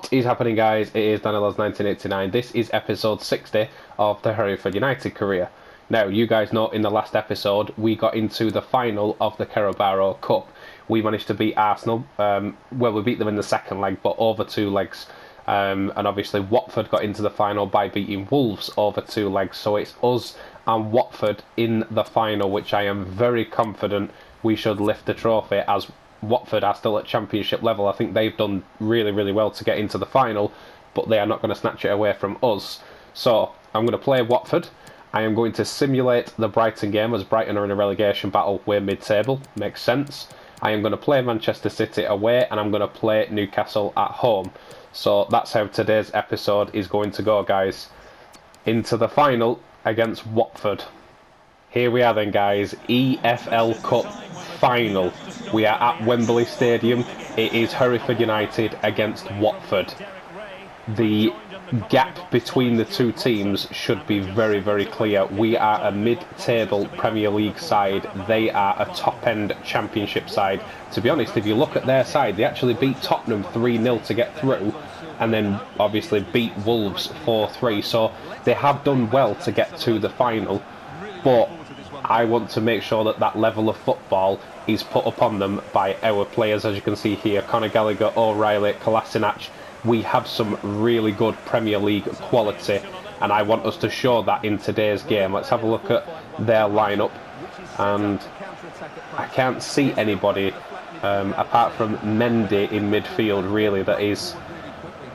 What is happening, guys? It is Daniel's 1989. This is episode 60 of the Hereford United career. Now, you guys know in the last episode we got into the final of the Carabao Cup. We managed to beat Arsenal. Well, we beat them in the second leg, but over 2 legs. And obviously Watford got into the final by beating Wolves over 2 legs. So it's us and Watford in the final, which I am very confident we should lift the trophy, as Watford are still at championship level. I think they've done really, really well to get into the final, but they are not going to snatch it away from us. So I'm going to play Watford. I am going to simulate the Brighton game, as Brighton are in a relegation battle. We're mid-table, makes sense. I am going to play Manchester City away, and I'm going to play Newcastle at home. So that's how today's episode is going to go, guys. Into the final against Watford. Here we are then, guys. EFL Cup final. We are at Wembley Stadium. It is Hereford United against Watford. The gap between the two teams should be very, very clear. We are a mid-table Premier League side. They are a top-end Championship side. To be honest, if you look at their side, they actually beat Tottenham 3-0 to get through, and then obviously beat Wolves 4-3. So they have done well to get to the final, but I want to make sure that that level of football is put upon them by our players. As you can see here, Conor Gallagher, O'Reilly, Kolasinac. We have some really good Premier League quality, and I want us to show that in today's game. Let's have a look at their lineup, and I can't see anybody apart from Mendy in midfield, really, that is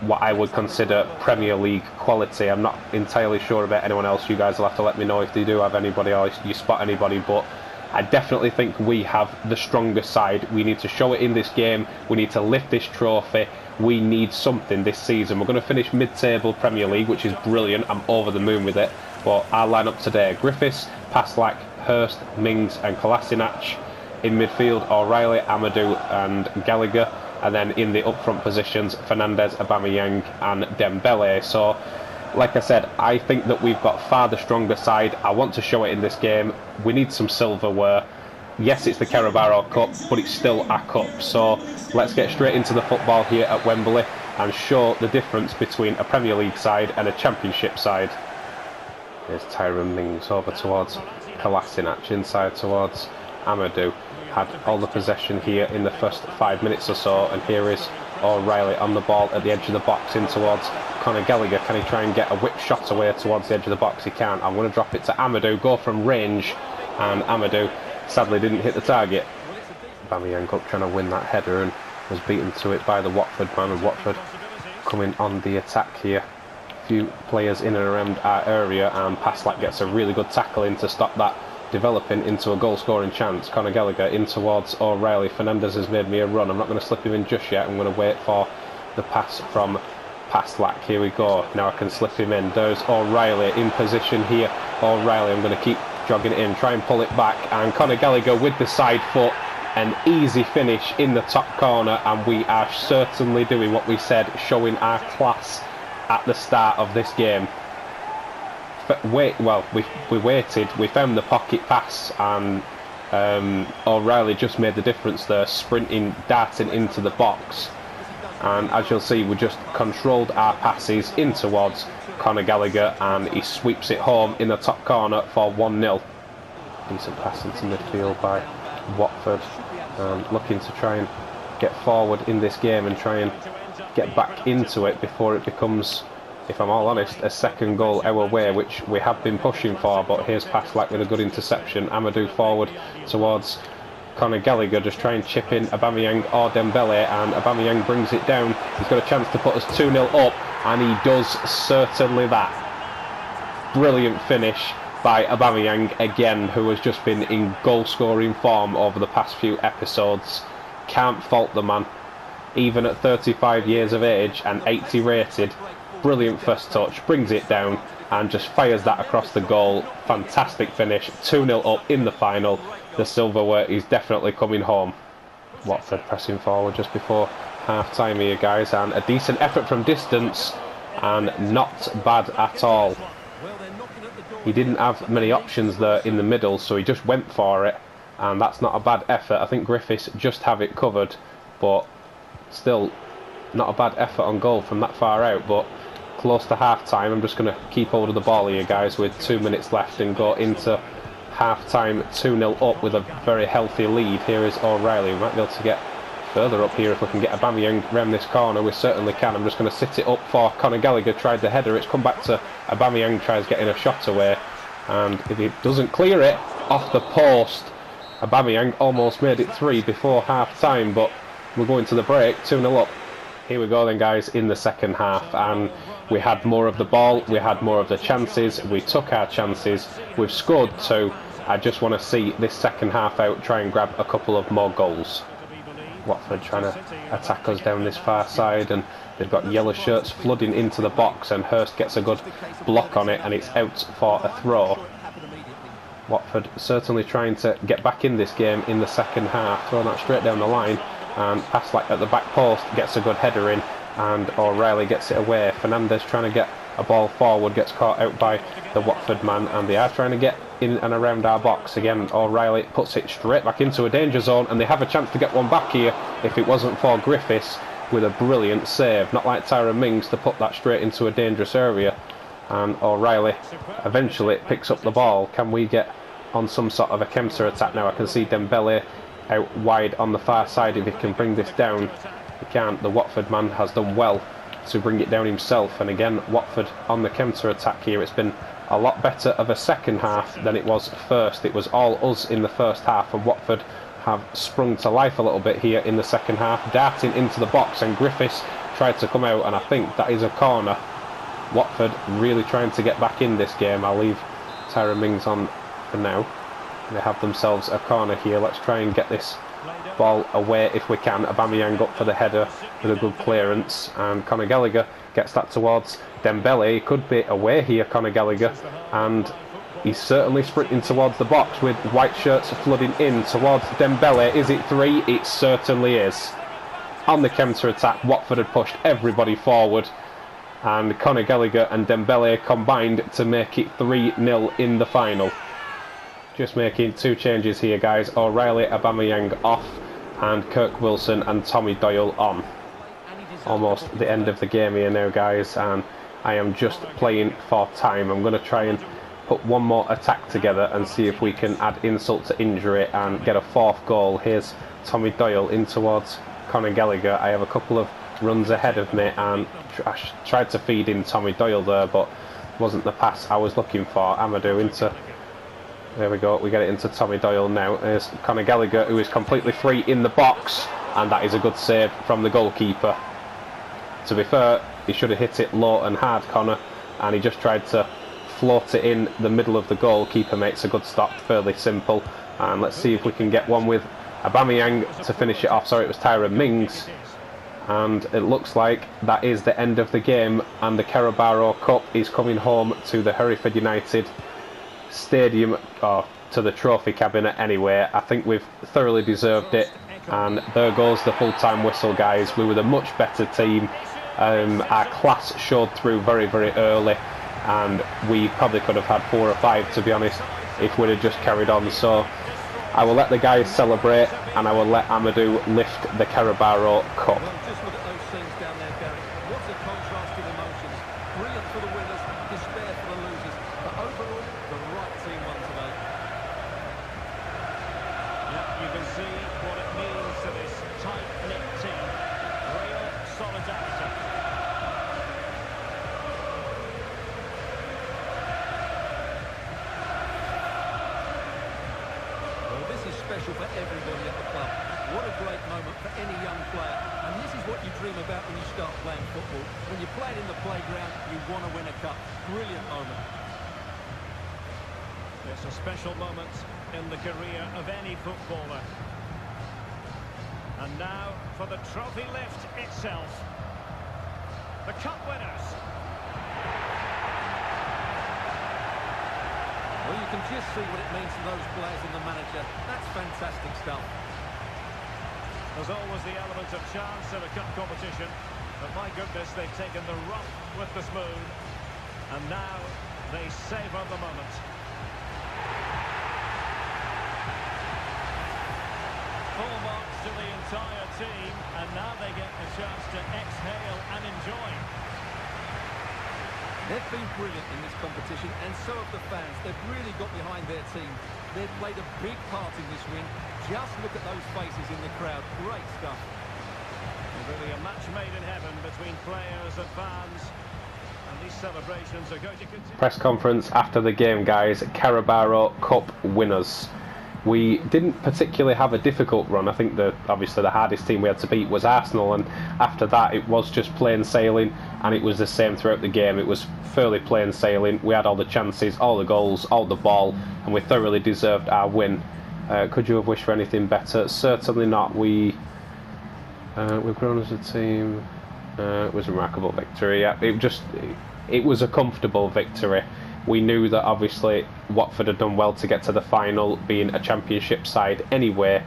what I would consider Premier League quality. I'm not entirely sure about anyone else. You guys will have to let me know if you do have anybody or if you spot anybody, but I definitely think we have the strongest side. We need to show it in this game. We need to lift this trophy. We need something this season. We're going to finish mid-table Premier League, which is brilliant. I'm over the moon with it. But our lineup today: Griffiths, Paslak, Hurst, Mings and Kolasinac. In midfield, O'Reilly, Amadou and Gallagher. And then in the up-front positions, Fernandez, Aubameyang and Dembele. So, like I said, I think that we've got far the stronger side. I want to show it in this game. We need some silverware. Yes, it's the Carabao Cup, but it's still a cup. So let's get straight into the football here at Wembley and show the difference between a Premier League side and a Championship side. There's Tyrone Mings over towards Kolasinac, inside towards Amadou. Had all the possession here in the first 5 minutes or so, and here is O'Reilly on the ball at the edge of the box in towards Conor Gallagher. Can he try and get a whip shot away towards the edge of the box? He can't. I'm going to drop it to Amadou, go from range, and Amadou sadly didn't hit the target. Aubameyang up trying to win that header and was beaten to it by the Watford man, and Watford coming on the attack here. A few players in and around our area, and Paslak gets a really good tackle in to stop that developing into a goal-scoring chance. Conor Gallagher in towards O'Reilly. Fernandez has made me a run. I'm not going to slip him in just yet. I'm going to wait for the pass from Paslak. Here we go. Now I can slip him in. There's O'Reilly in position here. O'Reilly, I'm going to keep jogging it in, try and pull it back, and Conor Gallagher with the side foot. An easy finish in the top corner, and we are certainly doing what we said, showing our class at the start of this game. We waited, we found the pocket pass, and O'Reilly just made the difference there, sprinting, darting into the box. And as you'll see, we just controlled our passes in towards Conor Gallagher, and he sweeps it home in the top corner for 1-0. Decent pass into midfield by Watford, looking to try and get forward in this game and try and get back into it before it becomes, if I'm all honest, a second goal our way, which we have been pushing for. But here's Paslak with a good interception. Amadou forward towards Conor Gallagher, just try and chip in Aubameyang or Dembele, and Aubameyang brings it down. He's got a chance to put us 2-0 up, and he does certainly that. Brilliant finish by Aubameyang again, who has just been in goal-scoring form over the past few episodes. Can't fault the man, even at 35 years of age and 80 rated. Brilliant first touch, brings it down and just fires that across the goal. Fantastic finish, 2-0 up in the final. The silverware is definitely coming home. Watford pressing forward just before half-time here, guys, and a decent effort from distance, and not bad at all. He didn't have many options there in the middle, so he just went for it, and that's not a bad effort. I think Griffiths just have it covered, but still not a bad effort on goal from that far out, but close to half-time. I'm just going to keep hold of the ball here, guys, with 2 minutes left and go into half-time 2-0 up with a very healthy lead. Here is O'Reilly. We might be able to get further up here if we can get Aubameyang round this corner. We certainly can. I'm just going to sit it up for Conor Gallagher. Tried the header. It's come back to Aubameyang. Tries getting a shot away, and if he doesn't clear it off the post, Aubameyang almost made it 3 before half-time, but we're going to the break 2-0 up. Here we go then, guys, in the second half, and we had more of the ball, we had more of the chances, we took our chances, we've scored 2. I just want to see this second half out, try and grab a couple of more goals. Watford trying to attack us down this far side, and they've got yellow shirts flooding into the box, and Hurst gets a good block on it, and it's out for a throw. Watford certainly trying to get back in this game in the second half, throwing that straight down the line, and pass like at the back post, gets a good header in, and O'Reilly gets it away. Fernandez trying to get a ball forward, gets caught out by the Watford man, and they are trying to get in and around our box. Again, O'Reilly puts it straight back into a danger zone, and they have a chance to get one back here if it wasn't for Griffiths with a brilliant save. Not like Tyrone Mings to put that straight into a dangerous area, and O'Reilly eventually picks up the ball. Can we get on some sort of a counter attack now? I can see Dembele out wide on the far side. If he can bring this down, he can't. The Watford man has done well to bring it down himself, and again Watford on the counter attack here. It's been a lot better of a second half than it was first. It was all us in the first half, and Watford have sprung to life a little bit here in the second half, darting into the box, and Griffiths tried to come out, and I think that is a corner. Watford really trying to get back in this game. I'll leave Tyrone Mings on for now. They have themselves a corner here. Let's try and get this ball away if we can. Aubameyang up for the header with a good clearance, and Conor Gallagher gets that towards Dembele. He could be away here, Conor Gallagher, and he's certainly sprinting towards the box with white shirts flooding in towards Dembele. Is it 3? It certainly is. On the counter attack, Watford had pushed everybody forward, and Conor Gallagher and Dembele combined to make it 3-0 in the final. Just making 2 changes here, guys. O'Reilly, Aubameyang off, and Kirk Wilson and Tommy Doyle on. Almost the end of the game here now, guys, and I am just playing for time. I'm going to try and put one more attack together and see if we can add insult to injury and get a 4th goal. Here's Tommy Doyle in towards Conor Gallagher. I have a couple of runs ahead of me, and I tried to feed in Tommy Doyle there, but wasn't the pass I was looking for. Amadou into... There we go, we get it into Tommy Doyle now. There's Conor Gallagher, who is completely free in the box, and that is a good save from the goalkeeper. To be fair, he should have hit it low and hard, Conor, and he just tried to float it in the middle of the goal. Keeper makes a good stop, fairly simple. And let's see if we can get one with Aubameyang to finish it off. Sorry, it was Tyrone Mings. And it looks like that is the end of the game, and the Carabao Cup is coming home to the Hereford United Stadium, or to the trophy cabinet anyway. I think we've thoroughly deserved it, and there goes the full-time whistle, guys. We were the much better team. Our class showed through very, very early, and we probably could have had 4 or 5, to be honest, if we'd have just carried on. So I will let the guys celebrate, and I will let Amadou lift the Carabao Cup. Just look at those scenes down there, Gary. What's a contrast in emotions. Brilliant for the winners, despair for the losers. But overall, the right team won today. Yeah, you can see what it means to this tight-knit team. Real solidarity. Well, this is special for everybody at the club. What a great moment for any young player. And this is what you dream about when you start playing football. When you're playing in the playground, you want to win a cup. Brilliant moment. It's a special moment in the career of any footballer. And now for the trophy lift itself. The cup winners. Well, you can just see what it means to those players and the manager. That's fantastic stuff. There's always the element of chance in a cup competition, but my goodness, they've taken the rough with the smooth, and now they savour the moment. Full marks to the entire team, and now they get a chance to exhale and enjoy. They've been brilliant in this competition, and so have the fans. They've really got behind their team. They've played a big part in this win. Just look at those faces in the crowd. Great stuff. Really a match made in heaven between players and fans. And these celebrations are going to continue. Press conference after the game, guys. Carabao Cup winners. We didn't particularly have a difficult run. I think obviously the hardest team we had to beat was Arsenal, and after that it was just plain sailing, and it was the same throughout the game. It was fairly plain sailing. We had all the chances, all the goals, all the ball, and we thoroughly deserved our win. Could you have wished for anything better? Certainly not. We've grown as a team. It was a remarkable victory. Yeah, it was a comfortable victory. We knew that obviously Watford had done well to get to the final, being a championship side anyway,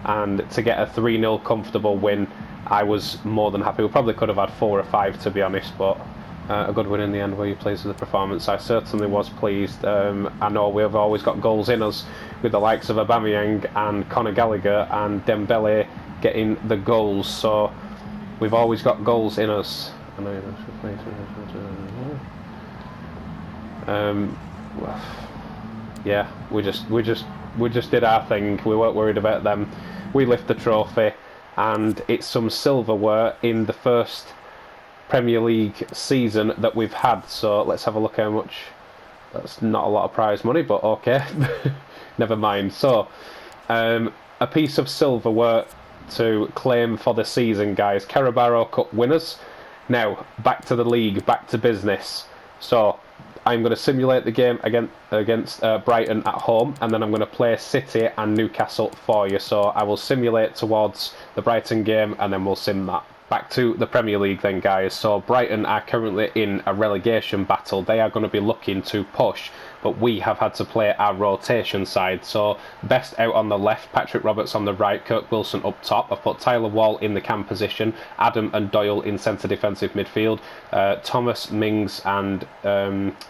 and to get a 3-0 comfortable win, I was more than happy. We probably could have had 4 or 5 to be honest, but a good win in the end. Were you pleased with the performance? I certainly was pleased. I know we have always got goals in us with the likes of Aubameyang and Conor Gallagher and Dembele getting the goals, so we've always got goals in us. Yeah, we just did our thing. We weren't worried about them. We lift the trophy, and it's some silverware in the first Premier League season that we've had. So let's have a look how much. That's not a lot of prize money, but okay. Never mind. So a piece of silverware to claim for the season, guys. Carabao Cup winners. Now back to the league, back to business. So I'm going to simulate the game against Brighton at home, and then I'm going to play City and Newcastle for you. So I will simulate towards the Brighton game, and then we'll sim that. Back to the Premier League then, guys. So Brighton are currently in a relegation battle. They are going to be looking to push, but we have had to play our rotation side. So Best out on the left, Patrick Roberts on the right, Kirk Wilson up top. I've put Tyler Wall in the cam position, Adam and Doyle in centre defensive midfield, Thomas, Mings and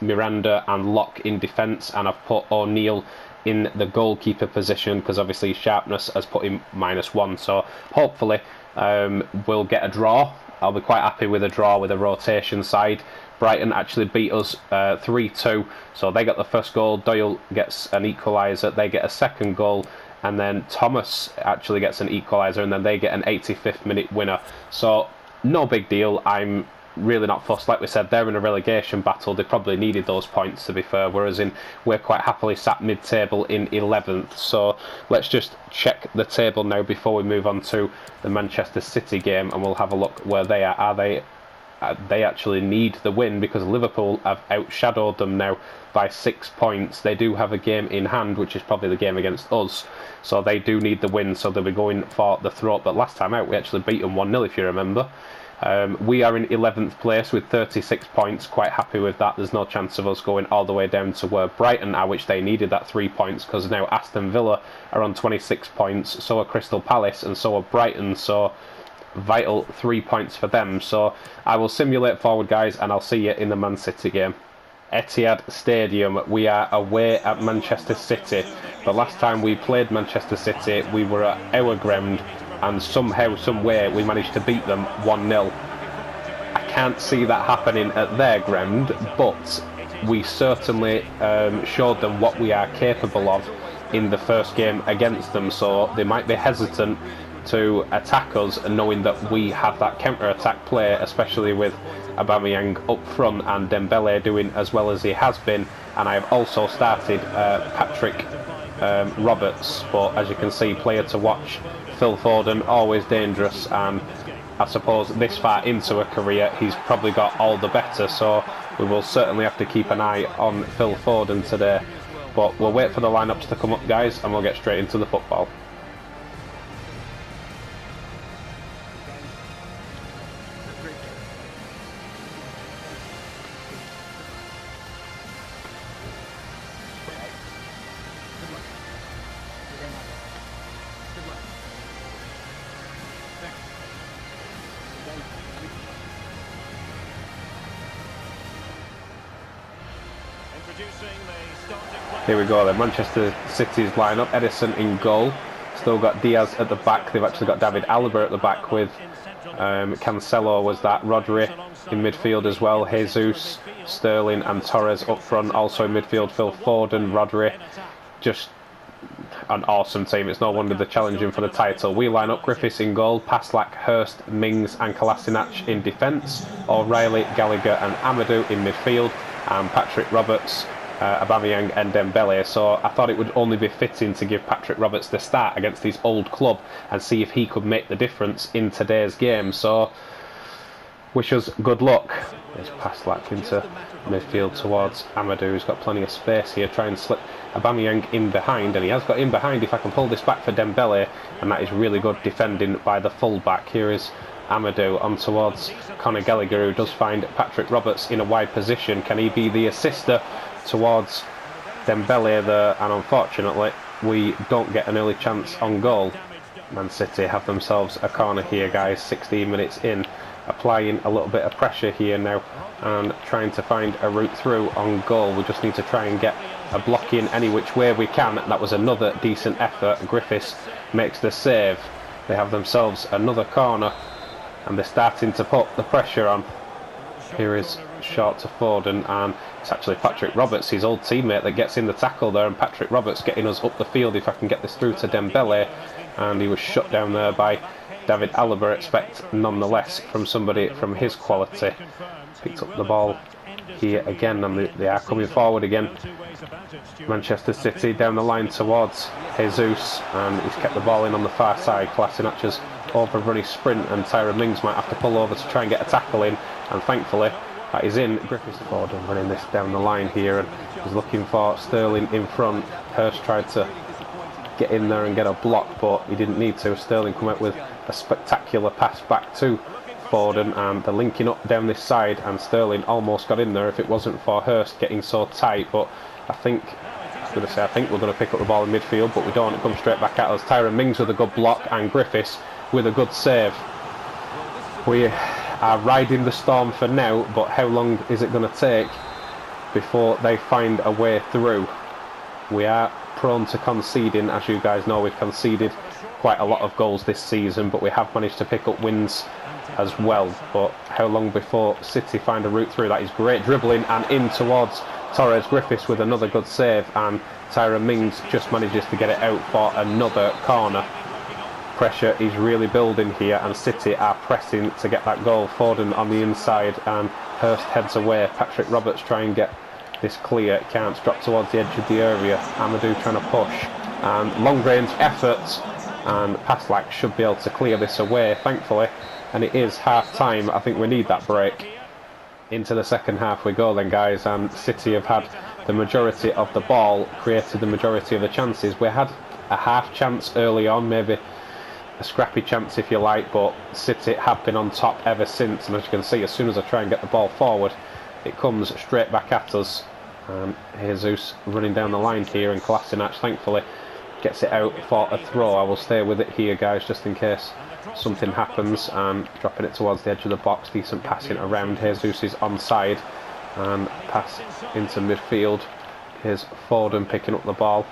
Miranda and Locke in defence, and I've put O'Neill in the goalkeeper position because obviously sharpness has put him -1. So hopefully we'll get a draw. I'll be quite happy with a draw with a rotation side. Brighton actually beat us 3-2, so they got the first goal. Doyle gets an equaliser, they get a second goal, and then Thomas actually gets an equaliser, and then they get an 85th minute winner. So no big deal. I'm really not fussed. Like we said, they're in a relegation battle. They probably needed those points, to be fair, whereas we're quite happily sat mid-table in 11th. So let's just check the table now before we move on to the Manchester City game, and we'll have a look where they are. They actually need the win because Liverpool have outshadowed them now by 6 points. They do have a game in hand, which is probably the game against us, so they do need the win, so they'll be going for the throat. But last time out we actually beat them 1-0, if you remember. We are in 11th place with 36 points, quite happy with that. There's no chance of us going all the way down to where Brighton are, which they needed that 3 points, because now Aston Villa are on 26 points, so are Crystal Palace and so are Brighton, so vital 3 points for them. So I will simulate forward, guys, and I'll see you in the Man City game. Etihad Stadium, we are away at Manchester City. The last time we played Manchester City, we were at our ground, and somehow, some way, we managed to beat them 1-0. I can't see that happening at their ground, but we certainly showed them what we are capable of in the first game against them, so they might be hesitant to attack us, knowing that we have that counter-attack play, especially with Aubameyang up front and Dembele doing as well as he has been. And I have also started Patrick Roberts, but as you can see, player to watch. Phil Foden, always dangerous, and I suppose this far into a career he's probably got all the better, so we will certainly have to keep an eye on Phil Foden today. But we'll wait for the lineups to come up, guys, and we'll get straight into the football. Here we go then, Manchester City's lineup. Edison in goal, Still got Diaz at the back. They've actually got David Alaba at the back with Cancelo was that. Rodri in midfield as well. Jesus, Sterling and Torres up front. Also in midfield, Phil Foden, Rodri. Just an awesome team. It's no wonder they're challenging for the title. We line up Griffiths in goal, Paslak, Hurst, Mings and Kolasinac in defence, O'Reilly, Gallagher and Amadou in midfield, and Patrick Roberts, Aubameyang and Dembele. So I thought it would only be fitting to give Patrick Roberts the start against his old club and see if he could make the difference in today's game. So wish us good luck. There's Paslak into midfield towards Amadou, who's got plenty of space here. Try and slip Aubameyang in behind, and he has got in behind. If I can pull this back for Dembele, and that is really good defending by the full-back. Here is Amadou on towards Conor Gallagher, who does find Patrick Roberts in a wide position. Can he be the assister towards Dembele there? And unfortunately, we don't get an early chance on goal. Man City have themselves a corner here, guys. 16 minutes in. Applying a little bit of pressure here now and trying to find a route through on goal. We just need to try and get a block in any which way we can. That was another decent effort. Griffiths makes the save. They have themselves another corner and they're starting to put the pressure on. Here is short to Foden, and it's actually Patrick Roberts, his old teammate, that gets in the tackle there, and Patrick Roberts getting us up the field. If I can get this through to Dembele, and he was shut down there by David Alaba. Expect nonetheless from somebody from his quality. Picked up the ball here again, and they are coming forward again. Manchester City down the line towards Jesus, and he's kept the ball in on the far side. Kolasinac has overrun his sprint, and Tyrone Mings might have to pull over to try and get a tackle in, and thankfully that is in. Griffiths Foden running this down the line here, and he's looking for Sterling in front. Hurst tried to get in there and get a block, but he didn't need to. Sterling come out with a spectacular pass back to Foden, and they're linking up down this side, and Sterling almost got in there if it wasn't for Hurst getting so tight. But I think we're going to pick up the ball in midfield, but we don't. It comes straight back at us. Tyrone Mings with a good block, and Griffiths with a good save. We are riding the storm for now, but how long is it going to take before they find a way through? We are prone to conceding. As you guys know, we've conceded quite a lot of goals this season, but we have managed to pick up wins as well. But how long before City find a route through? That is great dribbling, and in towards Torres. Griffiths with another good save, and Tyrone Mings just manages to get it out for another corner. Pressure is really building here, and City are pressing to get that goal. Foden on the inside, and Hurst heads away. Patrick Roberts trying to get this clear. It can't. Drop towards the edge of the area. Amadou trying to push, and long range efforts, and Paslak should be able to clear this away, thankfully. And it is half time. I think we need that break. Into the second half we go then, guys, and City have had the majority of the ball, created the majority of the chances. We had a half chance early on, maybe a scrappy chance if you like, but City have been on top ever since. And as you can see, as soon as I try and get the ball forward, it comes straight back at us. Jesus running down the line here, and Kolasinac thankfully gets it out for a throw. I will stay with it here, guys, just in case something happens, and dropping it towards the edge of the box. Decent passing around. Jesus is onside, and pass into midfield. Here's Foden picking up the ball,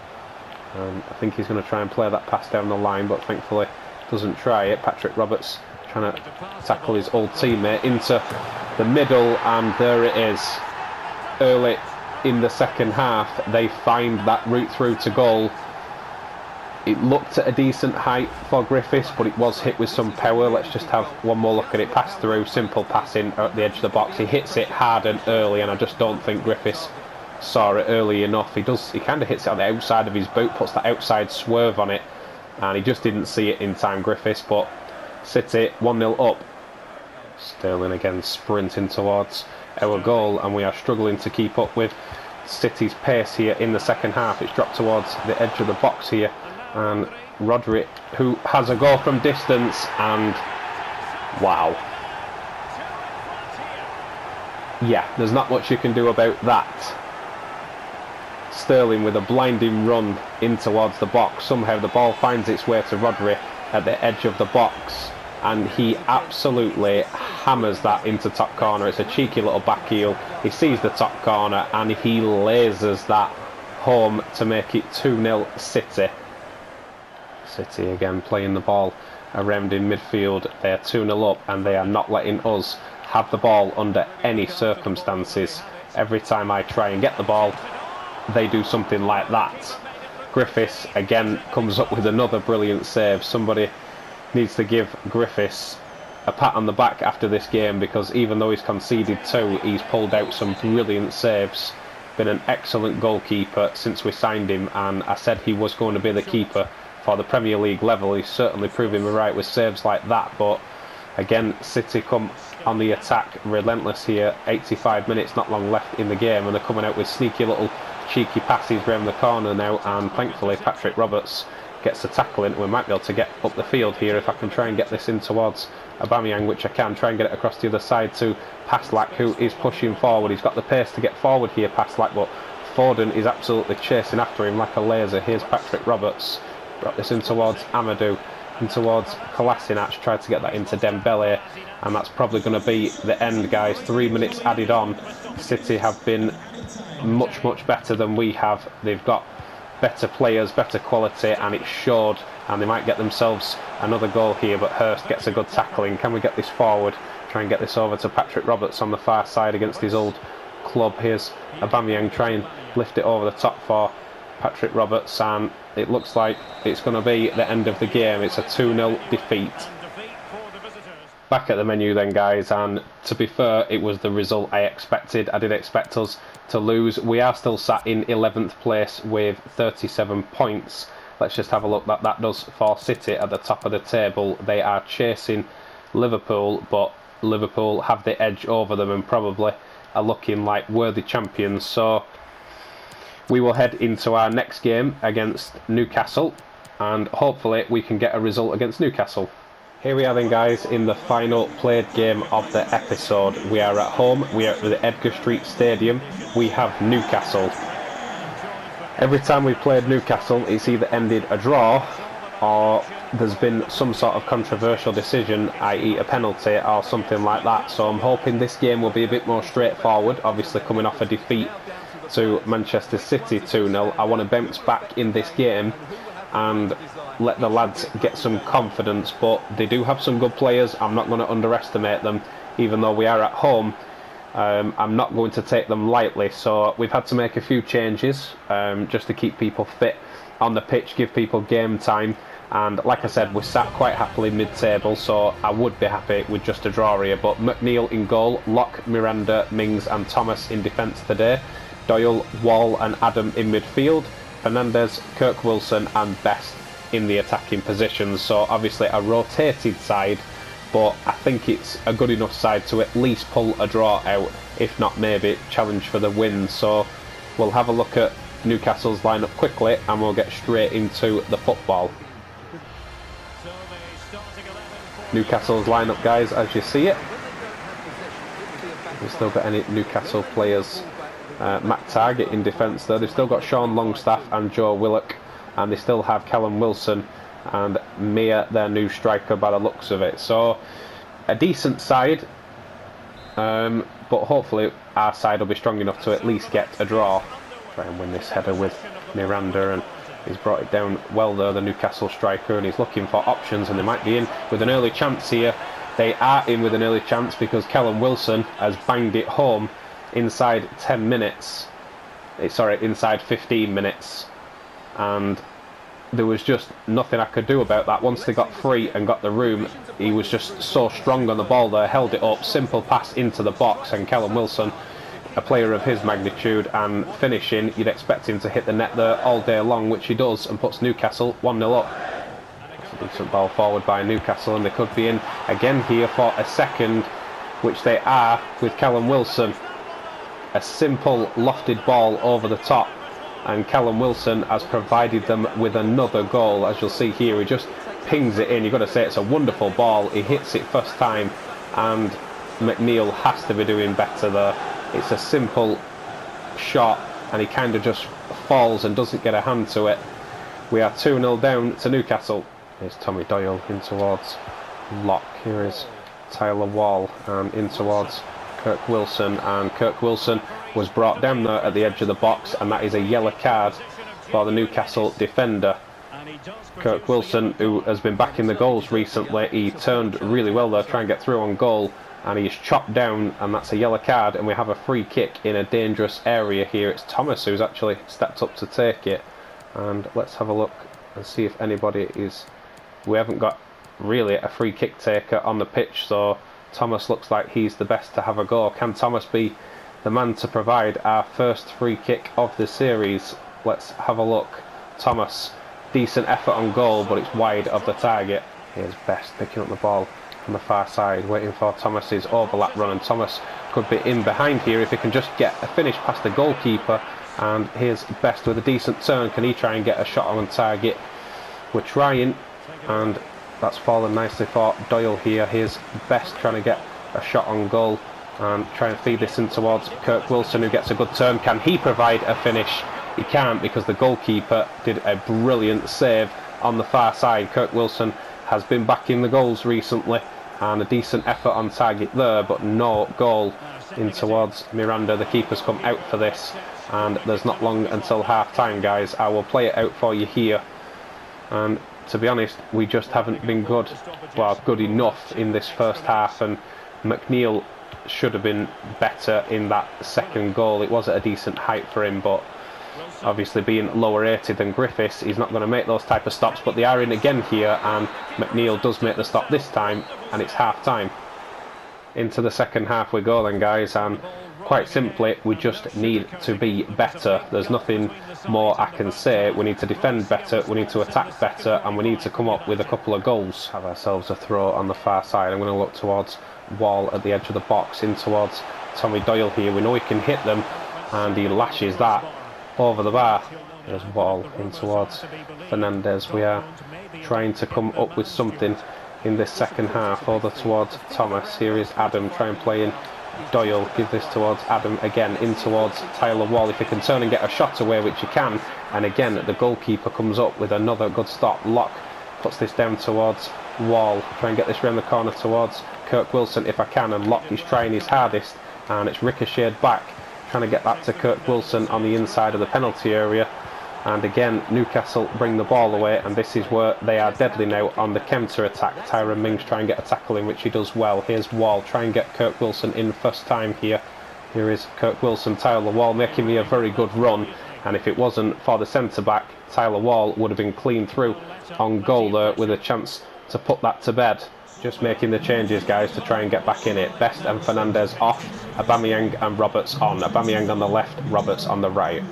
and I think he's going to try and play that pass down the line, but thankfully doesn't try it. Patrick Roberts trying to tackle his old teammate into the middle, and there it is. Early in the second half they find that route through to goal. It looked at a decent height for Griffiths, but it was hit with some power. Let's just have one more look at it. Pass through, simple passing at the edge of the box. He hits it hard and early, and I just don't think Griffiths saw it early enough. He kind of hits it on the outside of his boot, puts that outside swerve on it, and he just didn't see it in time, Griffiths. But City 1-0 up. Sterling again sprinting towards our goal, and we are struggling to keep up with City's pace here in the second half. It's dropped towards the edge of the box here, and Rodri, who has a goal from distance, and wow. Yeah, there's not much you can do about that. Sterling with a blinding run in towards the box. Somehow the ball finds its way to Rodri at the edge of the box, and he absolutely hammers that into top corner. It's a cheeky little back heel. He sees the top corner, and he lasers that home to make it 2-0 City. City again playing the ball around in midfield. They are 2-0 up and they are not letting us have the ball under any circumstances. Every time I try and get the ball, they do something like that. Griffiths again comes up with another brilliant save. Somebody needs to give Griffiths a pat on the back after this game, because even though he's conceded 2, he's pulled out some brilliant saves. Been an excellent goalkeeper since we signed him, and I said he was going to be the keeper for the Premier League level. He's certainly proving me right with saves like that. But again, City come on the attack relentless here. 85 minutes, not long left in the game, and they're coming out with sneaky little cheeky passes round the corner now, and thankfully Patrick Roberts gets the tackle in. We might be able to get up the field here if I can try and get this in towards Aubameyang, which I can. Try and get it across the other side to Paslak, who is pushing forward. He's got the pace to get forward here, Paslak, but Foden is absolutely chasing after him like a laser. Here's Patrick Roberts. Brought this in towards Amadou, in towards Kolasinac, tried to get that into Dembele, and that's probably going to be the end, guys. 3 minutes added on. City have been much better than we have. They've got better players, better quality, and it showed, and they might get themselves another goal here, but Hurst gets a good tackling. Can we get this forward? Try and get this over to Patrick Roberts on the far side against his old club. Here's Aubameyang, try and lift it over the top for Patrick Roberts, and it looks like it's going to be the end of the game. It's a 2-0 defeat. Back at the menu then, guys, and to be fair, it was the result I expected. I did expect us to lose. We are still sat in 11th place with 37 points. Let's just have a look what that does for City at the top of the table. They are chasing Liverpool, but Liverpool have the edge over them and probably are looking like worthy champions. So we will head into our next game against Newcastle, and hopefully we can get a result against Newcastle. Here we are then, guys, in the final played game of the episode. We are at home, we are at the Edgar Street Stadium, we have Newcastle. Every time we've played Newcastle, it's either ended a draw or there's been some sort of controversial decision, i.e. a penalty or something like that. So I'm hoping this game will be a bit more straightforward, obviously coming off a defeat to Manchester City 2-0. I want to bounce back in this game and let the lads get some confidence, but they do have some good players. I'm not going to underestimate them, even though we are at home. I'm not going to take them lightly, so we've had to make a few changes just to keep people fit on the pitch, give people game time, and like I said, we're sat quite happily mid-table, so I would be happy with just a draw here. But McNeil in goal, Locke, Miranda, Mings and Thomas in defence today, Doyle, Wall and Adam in midfield, Fernandes, Kirk Wilson and Best in the attacking positions. So obviously a rotated side, but I think it's a good enough side to at least pull a draw out, if not maybe challenge for the win. So we'll have a look at Newcastle's lineup quickly and we'll get straight into the football. Newcastle's lineup, guys, as you see it. We've still got any Newcastle players. Matt Target in defence though. They've still got Sean Longstaff and Joe Willock, and they still have Callum Wilson and Mia, their new striker, by the looks of it. So a decent side, but hopefully our side will be strong enough to at least get a draw. Try and win this header with Miranda, and he's brought it down well there, the Newcastle striker, and he's looking for options, and they might be in with an early chance here. They are in with an early chance because Callum Wilson has banged it home inside 10 minutes, inside 15 minutes, and there was just nothing I could do about that. Once they got free and got the room, he was just so strong on the ball there, held it up, simple pass into the box, and Callum Wilson, a player of his magnitude and finishing, you'd expect him to hit the net there all day long, which he does, and puts Newcastle 1-0 up. That's a decent ball forward by Newcastle, and they could be in again here for a second, which they are with Callum Wilson. A simple lofted ball over the top, and Callum Wilson has provided them with another goal. As you'll see here, he just pings it in. You've got to say it's a wonderful ball. He hits it first time, and McNeil has to be doing better there. It's a simple shot, and he kind of just falls and doesn't get a hand to it. We are 2-0 down to Newcastle. Here's Tommy Doyle in towards Locke. Here is Tyler Wall, and in towards Kirk Wilson, and Kirk Wilson was brought down there at the edge of the box, and that is a yellow card for the Newcastle defender. Kirk Wilson, who has been back in the goals recently, he turned really well there, trying to get through on goal, and he's chopped down, and that's a yellow card, and we have a free kick in a dangerous area here. It's Thomas who's actually stepped up to take it, and let's have a look and see if anybody is... We haven't got really a free kick taker on the pitch, so Thomas looks like he's the best to have a go. Can Thomas be the man to provide our first free kick of the series? Let's have a look. Thomas, decent effort on goal, but it's wide of the target. Here's Best picking up the ball on the far side, waiting for Thomas's overlap run, and Thomas could be in behind here if he can just get a finish past the goalkeeper. And here's Best with a decent turn. Can he try and get a shot on target? We're trying, and that's fallen nicely for Doyle here. Here's Best trying to get a shot on goal and try and feed this in towards Kirk Wilson, who gets a good turn. Can he provide a finish? He can't, because the goalkeeper did a brilliant save on the far side. Kirk Wilson has been back in the goals recently, and a decent effort on target there, but no goal in towards Miranda. The keeper's come out for this, and there's not long until half time, guys. I will play it out for you here. And to be honest, we just haven't been good, well, good enough in this first half, and McNeil should have been better in that second goal. It was at a decent height for him, but obviously being lower rated than Griffiths, he's not going to make those type of stops. But they are in again here, and McNeil does make the stop this time, and it's half time. Into the second half we go then, guys, and quite simply, we just need to be better. There's nothing more I can say. We need to defend better, we need to attack better, and we need to come up with a couple of goals. Have ourselves a throw on the far side. I'm going to look towards Wall at the edge of the box, in towards Tommy Doyle here. We know he can hit them, and he lashes that over the bar. There's Wall in towards Fernandez. We are trying to come up with something in this second half. Over towards Thomas. Here is Adam, try and play in Doyle. Give this towards Adam again, in towards Tyler Wall. If he can turn and get a shot away, which he can, and again the goalkeeper comes up with another good stop. Locke puts this down towards Wall. Try and get this round the corner towards Kirk Wilson if I can, and Locke is trying his hardest, and it's ricocheted back, trying to get that to Kirk Wilson on the inside of the penalty area. And again, Newcastle bring the ball away, and this is where they are deadly now on the counter attack. Tyrone Mings try and get a tackle in, which he does well. Here's Wall, try and get Kirk Wilson in first time here. Here is Kirk Wilson, Tyler Wall making me a very good run, and if it wasn't for the centre back, Tyler Wall would have been clean through on goal there with a chance to put that to bed. Just making the changes, guys, to try and get back in it. Best and Fernandez off, Aubameyang and Roberts on. Aubameyang on the left, Roberts on the right.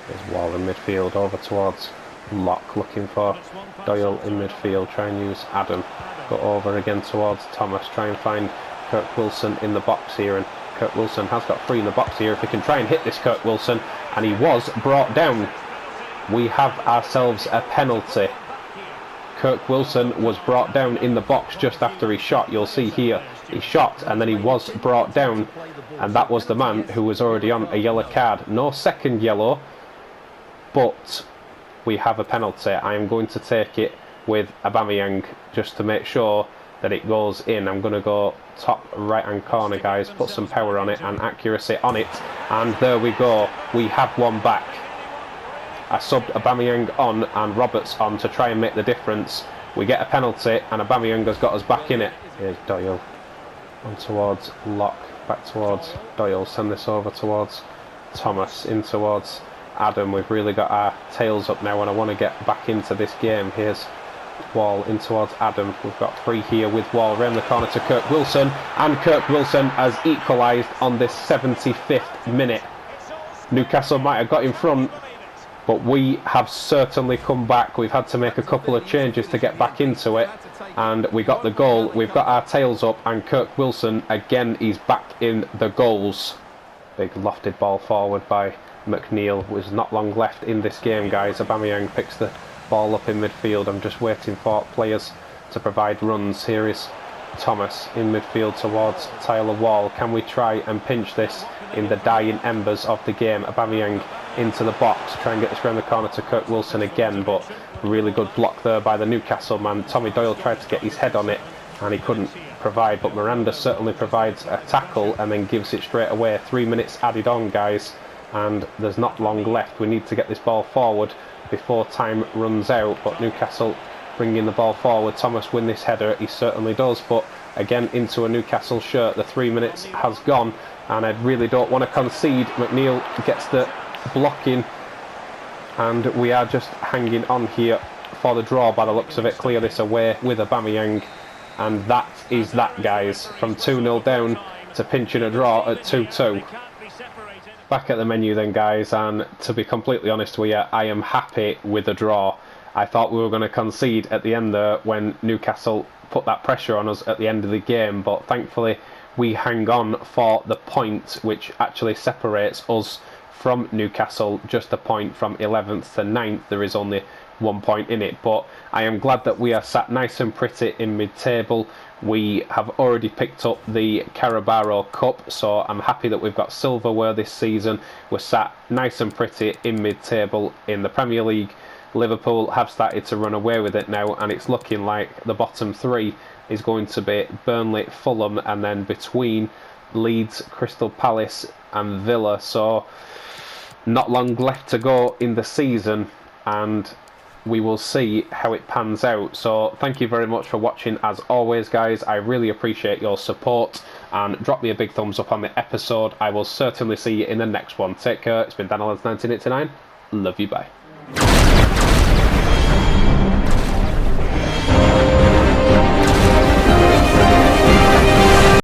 There's Wall in midfield, over towards Locke, looking for Doyle in midfield. Try and use Adam. Go over again towards Thomas. Try and find Kirk Wilson in the box here, and Kirk Wilson has got free in the box here. If he can try and hit this Kirk Wilson, and he was brought down. We have ourselves a penalty. Kirk Wilson was brought down in the box just after he shot. You'll see here, he shot and then he was brought down, and that was the man who was already on a yellow card. No second yellow, but we have a penalty. I am going to take it with Aubameyang just to make sure that it goes in. I'm going to go top right hand corner, guys, put some power on it and accuracy on it, and there we go. We have one back. I subbed Aubameyang on and Roberts on to try and make the difference. We get a penalty, and Aubameyang has got us back in it. Here's Doyle on towards Locke, back towards Doyle. Send this over towards Thomas, in towards Adam. We've really got our tails up now, and I want to get back into this game. Here's Wall in towards Adam. We've got three here with Wall round the corner to Kirk Wilson, and Kirk Wilson has equalised on this 75th minute. Newcastle might have got in front, but we have certainly come back. We've had to make a couple of changes to get back into it, and we got the goal. We've got our tails up, and Kirk Wilson again is back in the goals. Big lofted ball forward by McNeil. There's not long left in this game, guys. Aubameyang picks the ball up in midfield. I'm just waiting for players to provide runs. Here is Thomas in midfield towards Tyler Wall. Can we try and pinch this in the dying embers of the game? Aubameyang into the box, try and get this round the corner to Kirk Wilson again, but really good block there by the Newcastle man. Tommy Doyle tried to get his head on it and he couldn't provide, but Miranda certainly provides a tackle and then gives it straight away. 3 minutes added on, guys, and there's not long left. We need to get this ball forward before time runs out. But Newcastle bringing the ball forward. Thomas win this header, he certainly does, but again into a Newcastle shirt. The 3 minutes has gone and I really don't want to concede. McNeil gets the blocking and we are just hanging on here for the draw by the looks of it. Clear this away with Aubameyang, and that is that, guys, from 2-0 down to pinching a draw at 2-2. Back at the menu then, guys, and to be completely honest with you, I am happy with the draw. I thought we were going to concede at the end there when Newcastle put that pressure on us at the end of the game, but thankfully we hang on for the point, which actually separates us from Newcastle. Just a point from 11th to 9th. There is only 1 point in it, but I am glad that we are sat nice and pretty in mid-table. We have already picked up the Carabao Cup, so I'm happy that we've got silverware this season. We're sat nice and pretty in mid-table in the Premier League. Liverpool have started to run away with it now, and it's looking like the bottom three is going to be Burnley, Fulham, and then between Leeds, Crystal Palace and Villa. So not long left to go in the season, and we will see how it pans out. So thank you very much for watching as always, guys. I really appreciate your support, and drop me a big thumbs up on the episode. I will certainly see you in the next one. Take care. It's been Daniel 1989. Love you, bye.